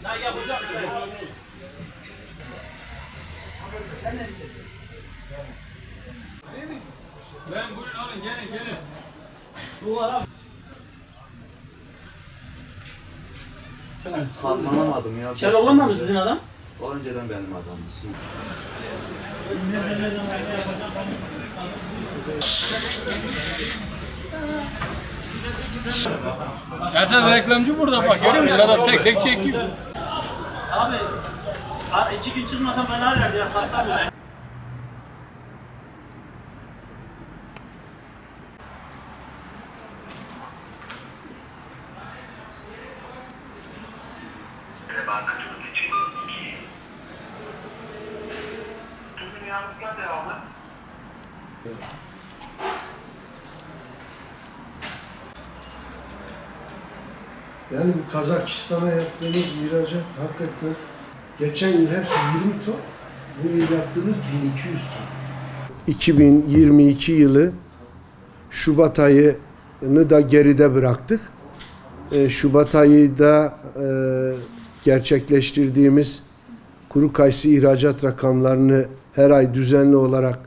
Ne yapacağım? Ben buyurun alın gelin. Duvara. Kazmanamadım ya. Keloğlan da mı sizin adam? O önceden benim adamım. Esas reklamcı burada bak görüyor musun? Adam tek tek çekiyor. Abi 2 gün çıkmasam ben arardı ya hasta bu. Yani bu Kazakistan'a yaptığımız ihracat hakikaten geçen yıl hepsi 20 ton, bu yıl yaptığımız 1200 ton. 2022 yılı Şubat ayını da geride bıraktık. Şubat ayında gerçekleştirdiğimiz kuru kayısı ihracat rakamlarını her ay düzenli olarak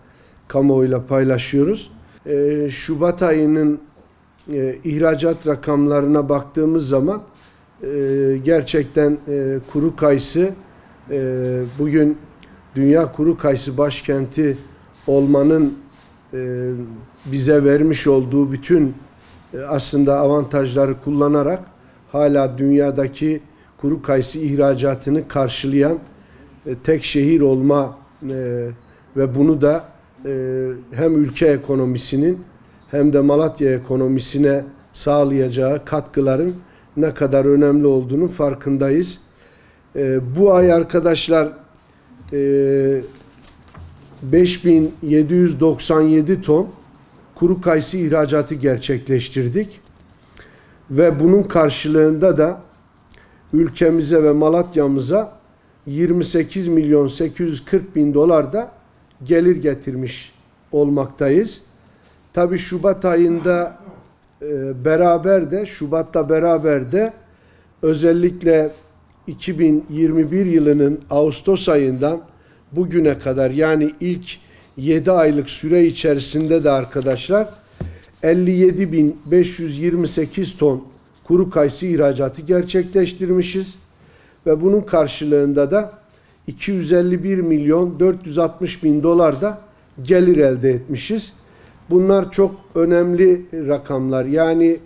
kamuoyuyla paylaşıyoruz. Şubat ayının ihracat rakamlarına baktığımız zaman gerçekten kuru kayısı bugün dünya kuru kayısı başkenti olmanın bize vermiş olduğu bütün aslında avantajları kullanarak hala dünyadaki kuru kayısı ihracatını karşılayan tek şehir olma ve bunu da hem ülke ekonomisinin hem de Malatya ekonomisine sağlayacağı katkıların ne kadar önemli olduğunun farkındayız. Bu ay arkadaşlar 5797 ton kuru kayısı ihracatı gerçekleştirdik. Ve bunun karşılığında da ülkemize ve Malatya'mıza 28 milyon 840 bin dolar da gelir getirmiş olmaktayız. Tabii Şubat ayında Şubat'ta beraber de özellikle 2021 yılının Ağustos ayından bugüne kadar yani ilk 7 aylık süre içerisinde de arkadaşlar 57.528 ton kuru kayısı ihracatı gerçekleştirmişiz ve bunun karşılığında da 251 milyon 460 bin dolar da gelir elde etmişiz. Bunlar çok önemli rakamlar. Yani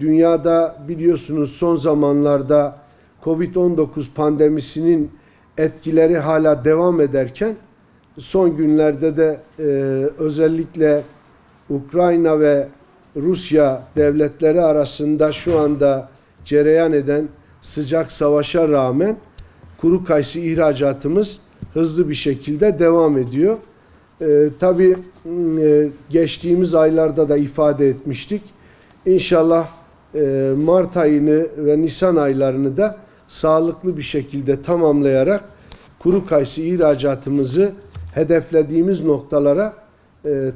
dünyada biliyorsunuz son zamanlarda Covid-19 pandemisinin etkileri hala devam ederken son günlerde de özellikle Ukrayna ve Rusya devletleri arasında şu anda cereyan eden sıcak savaşa rağmen kuru kayısı ihracatımız hızlı bir şekilde devam ediyor. Tabii geçtiğimiz aylarda da ifade etmiştik. İnşallah Mart ayını ve Nisan aylarını da sağlıklı bir şekilde tamamlayarak kuru kayısı ihracatımızı hedeflediğimiz noktalara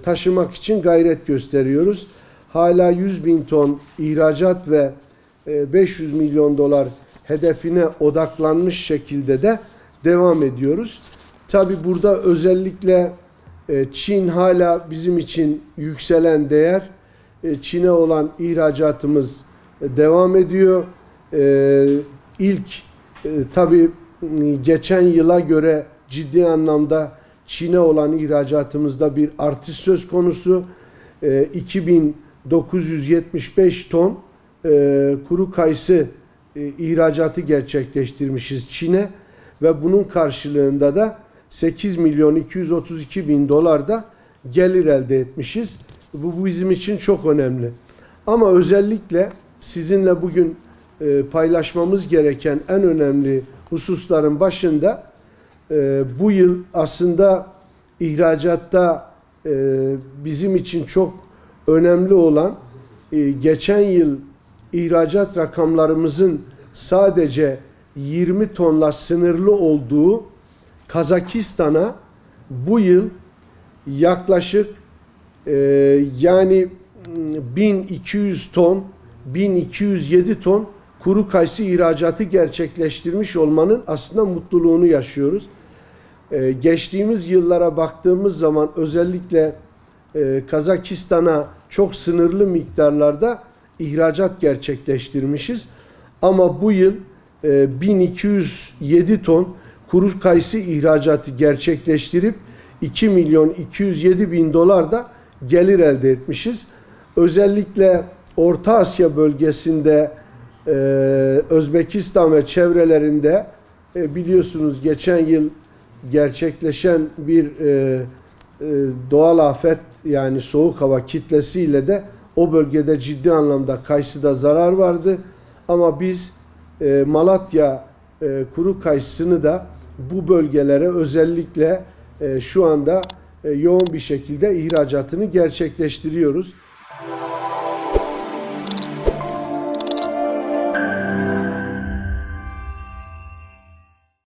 taşımak için gayret gösteriyoruz. Hala 100 bin ton ihracat ve 500 milyon dolar hedefine odaklanmış şekilde de devam ediyoruz. Tabii burada özellikle Çin hala bizim için yükselen değer. Çin'e olan ihracatımız devam ediyor. Tabii geçen yıla göre ciddi anlamda Çin'e olan ihracatımızda bir artış söz konusu. 2975 ton kuru kayısı ihracatı gerçekleştirmişiz Çin'e ve bunun karşılığında da 8 milyon 232 bin dolar da gelir elde etmişiz. Bu bizim için çok önemli. Ama özellikle sizinle bugün paylaşmamız gereken en önemli hususların başında bu yıl aslında ihracatta bizim için çok önemli olan geçen yıl ihracat rakamlarımızın sadece 20 tonla sınırlı olduğu Kazakistan'a bu yıl yaklaşık yani 1200 ton, 1207 ton kuru kayısı ihracatı gerçekleştirmiş olmanın aslında mutluluğunu yaşıyoruz. Geçtiğimiz yıllara baktığımız zaman özellikle Kazakistan'a çok sınırlı miktarlarda ihracat gerçekleştirmişiz. Ama bu yıl 1207 ton kuru kayısı ihracatı gerçekleştirip 2 milyon 207 bin dolar da gelir elde etmişiz. Özellikle Orta Asya bölgesinde Özbekistan ve çevrelerinde biliyorsunuz geçen yıl gerçekleşen bir doğal afet yani soğuk hava kitlesiyle de o bölgede ciddi anlamda kayısıda zarar vardı. Ama biz Malatya kuru kayısını da bu bölgelere özellikle şu anda yoğun bir şekilde ihracatını gerçekleştiriyoruz.